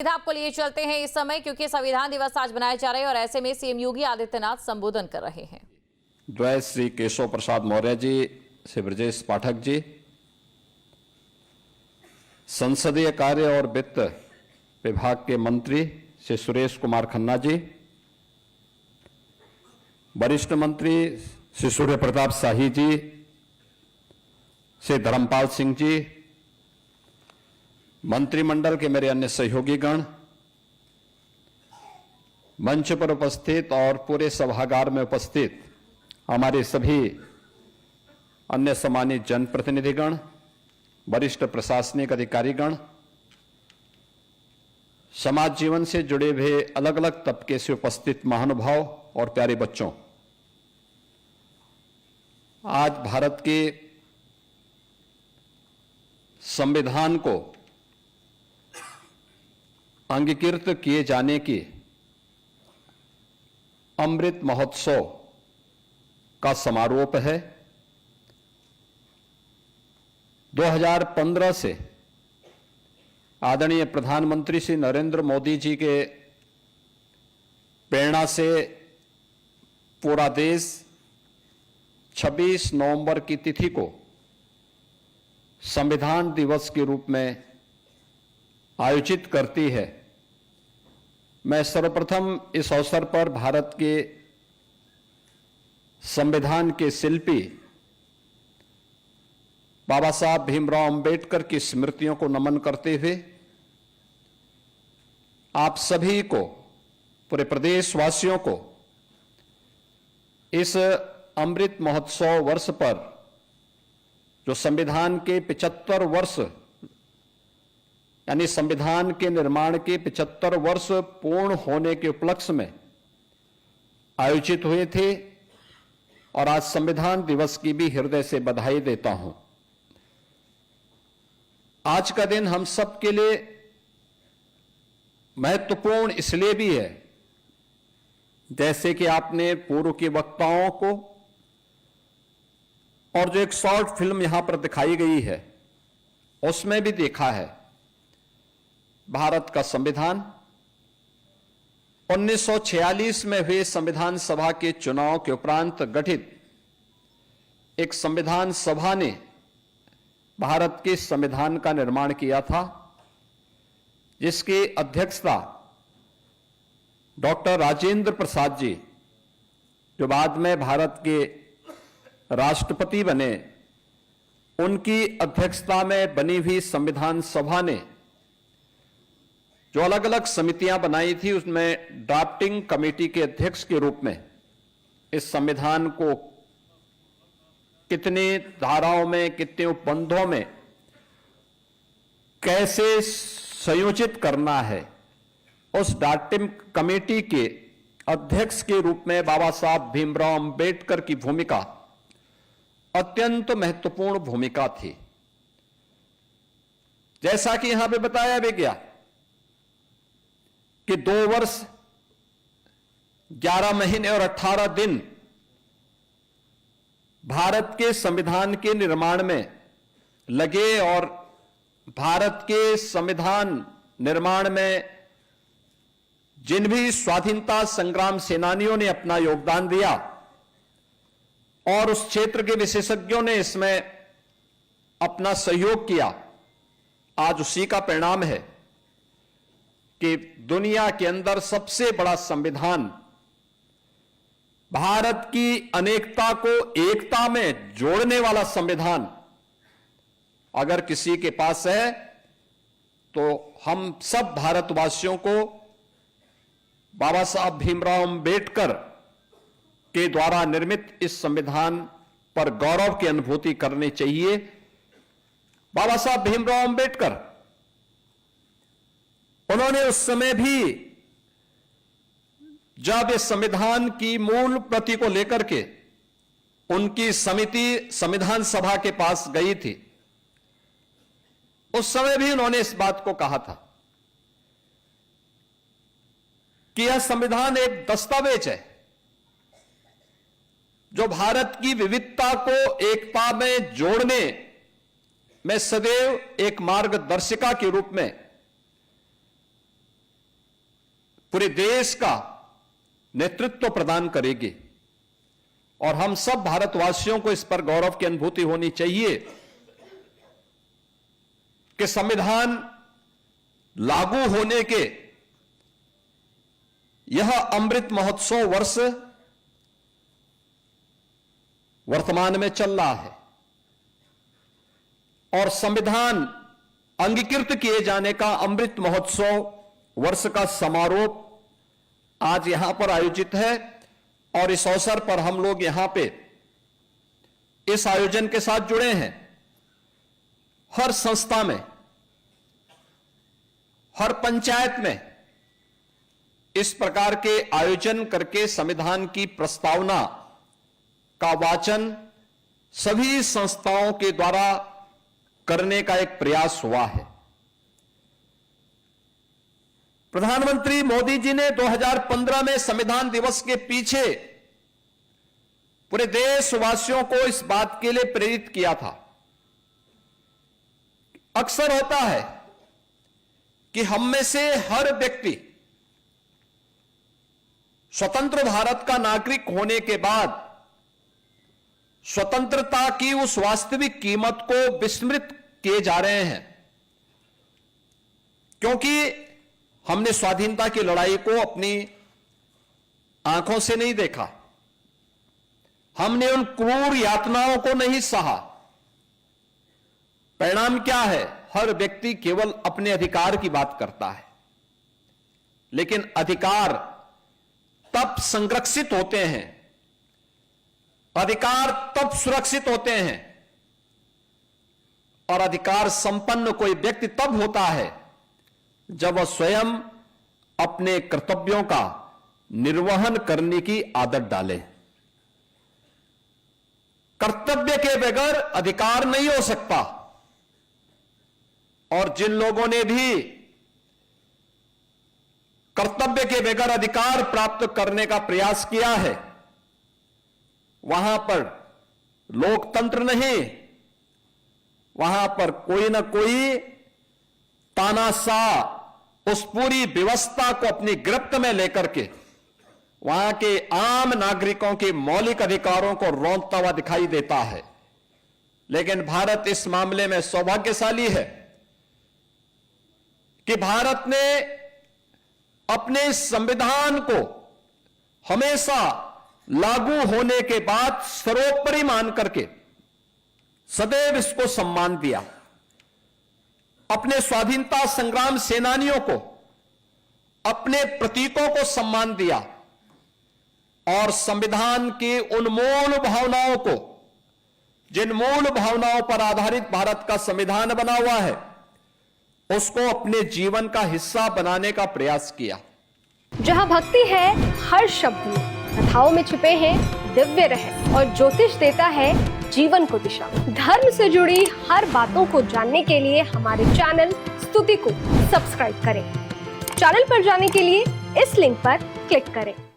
आपको लिए चलते हैं इस समय, क्योंकि संविधान दिवस आज मनाया जा रहा है और ऐसे में सीएम योगी आदित्यनाथ संबोधन कर रहे हैं। द्वय श्री केशव प्रसाद मौर्य जी, श्री ब्रजेश पाठक जी, संसदीय कार्य और वित्त विभाग के मंत्री श्री सुरेश कुमार खन्ना जी, वरिष्ठ मंत्री श्री सूर्य प्रताप शाही जी, श्री धर्मपाल सिंह जी, मंत्रिमंडल के मेरे अन्य सहयोगीगण, मंच पर उपस्थित और पूरे सभागार में उपस्थित हमारे सभी अन्य सम्मानित जनप्रतिनिधिगण, वरिष्ठ प्रशासनिक अधिकारीगण, समाज जीवन से जुड़े हुए अलग अलग तबके से उपस्थित महानुभाव और प्यारे बच्चों, आज भारत के संविधान को अंगीकृत किए जाने की अमृत महोत्सव का समारोप है। 2015 से आदरणीय प्रधानमंत्री श्री नरेंद्र मोदी जी के प्रेरणा से पूरा देश 26 नवंबर की तिथि को संविधान दिवस के रूप में आयोजित करती है। मैं सर्वप्रथम इस अवसर पर भारत के संविधान के शिल्पी बाबा साहब भीमराव अंबेडकर की स्मृतियों को नमन करते हुए आप सभी को, पूरे प्रदेशवासियों को इस अमृत महोत्सव वर्ष पर, जो संविधान के 75 वर्ष यानी संविधान के निर्माण के 75 वर्ष पूर्ण होने के उपलक्ष्य में आयोजित हुए थे, और आज संविधान दिवस की भी हृदय से बधाई देता हूं। आज का दिन हम सब के लिए महत्वपूर्ण इसलिए भी है, जैसे कि आपने पूर्व के वक्ताओं को और जो एक शॉर्ट फिल्म यहां पर दिखाई गई है उसमें भी देखा है। भारत का संविधान 1946 में हुए संविधान सभा के चुनाव के उपरांत गठित एक संविधान सभा ने भारत के संविधान का निर्माण किया था, जिसकी अध्यक्षता डॉक्टर राजेंद्र प्रसाद जी, जो बाद में भारत के राष्ट्रपति बने, उनकी अध्यक्षता में बनी हुई संविधान सभा ने जो अलग अलग समितियां बनाई थी, उसमें ड्राफ्टिंग कमेटी के अध्यक्ष के रूप में इस संविधान को कितनी धाराओं में, कितने उपबंधों में कैसे संयोजित करना है, उस ड्राफ्टिंग कमेटी के अध्यक्ष के रूप में बाबा साहब भीमराव अंबेडकर की भूमिका अत्यंत महत्वपूर्ण भूमिका थी। जैसा कि यहां पे बताया भी गया कि 2 वर्ष 11 महीने और 18 दिन भारत के संविधान के निर्माण में लगे, और भारत के संविधान निर्माण में जिन भी स्वाधीनता संग्राम सेनानियों ने अपना योगदान दिया और उस क्षेत्र के विशेषज्ञों ने इसमें अपना सहयोग किया, आज उसी का परिणाम है कि दुनिया के अंदर सबसे बड़ा संविधान, भारत की अनेकता को एकता में जोड़ने वाला संविधान अगर किसी के पास है तो हम सब भारतवासियों को बाबा साहब भीमराव अंबेडकर के द्वारा निर्मित इस संविधान पर गौरव की अनुभूति करनी चाहिए। बाबा साहब भीमराव अंबेडकर, उन्होंने उस समय भी जब इस संविधान की मूल प्रति को लेकर के उनकी समिति संविधान सभा के पास गई थी, उस समय भी उन्होंने इस बात को कहा था कि यह संविधान एक दस्तावेज है जो भारत की विविधता को एकता में जोड़ने में सदैव एक मार्गदर्शिका के रूप में पूरे देश का नेतृत्व प्रदान करेगी। और हम सब भारतवासियों को इस पर गौरव की अनुभूति होनी चाहिए कि संविधान लागू होने के यह अमृत महोत्सव वर्ष वर्तमान में चल रहा है और संविधान अंगीकृत किए जाने का अमृत महोत्सव वर्ष का समारोह आज यहां पर आयोजित है। और इस अवसर पर हम लोग यहां पे इस आयोजन के साथ जुड़े हैं। हर संस्था में, हर पंचायत में इस प्रकार के आयोजन करके संविधान की प्रस्तावना का वाचन सभी संस्थाओं के द्वारा करने का एक प्रयास हुआ है। प्रधानमंत्री मोदी जी ने 2015 में संविधान दिवस के पीछे पूरे देशवासियों को इस बात के लिए प्रेरित किया था। अक्सर होता है कि हम में से हर व्यक्ति स्वतंत्र भारत का नागरिक होने के बाद स्वतंत्रता की उस वास्तविक कीमत को विस्मृत किए जा रहे हैं, क्योंकि हमने स्वाधीनता की लड़ाई को अपनी आंखों से नहीं देखा, हमने उन क्रूर यातनाओं को नहीं सहा। परिणाम क्या है? हर व्यक्ति केवल अपने अधिकार की बात करता है, लेकिन अधिकार तब संरक्षित होते हैं, अधिकार तब सुरक्षित होते हैं और अधिकार संपन्न कोई व्यक्ति तब होता है जब वह स्वयं अपने कर्तव्यों का निर्वहन करने की आदत डाले। कर्तव्य के बगैर अधिकार नहीं हो सकता। और जिन लोगों ने भी कर्तव्य के बगैर अधिकार प्राप्त करने का प्रयास किया है, वहां पर लोकतंत्र नहीं, वहां पर कोई ना कोई तानाशाह उस पूरी व्यवस्था को अपनी गिरफ्त में लेकर के वहां के आम नागरिकों के मौलिक अधिकारों को रौंदता हुआ दिखाई देता है। लेकिन भारत इस मामले में सौभाग्यशाली है कि भारत ने अपने संविधान को हमेशा लागू होने के बाद सर्वोपरि मान करके सदैव इसको सम्मान दिया। अपने स्वाधीनता संग्राम सेनानियों को, अपने प्रतीकों को सम्मान दिया और संविधान की उन मूल भावनाओं को, जिन मूल भावनाओं पर आधारित भारत का संविधान बना हुआ है, उसको अपने जीवन का हिस्सा बनाने का प्रयास किया। जहां भक्ति है हर शब्द में, कथाओं में छुपे हैं दिव्य रहस्य और ज्योतिष देता है जीवन को दिशा। धर्म से जुड़ी हर बातों को जानने के लिए हमारे चैनल स्तुति को सब्सक्राइब करें। चैनल पर जाने के लिए इस लिंक पर क्लिक करें।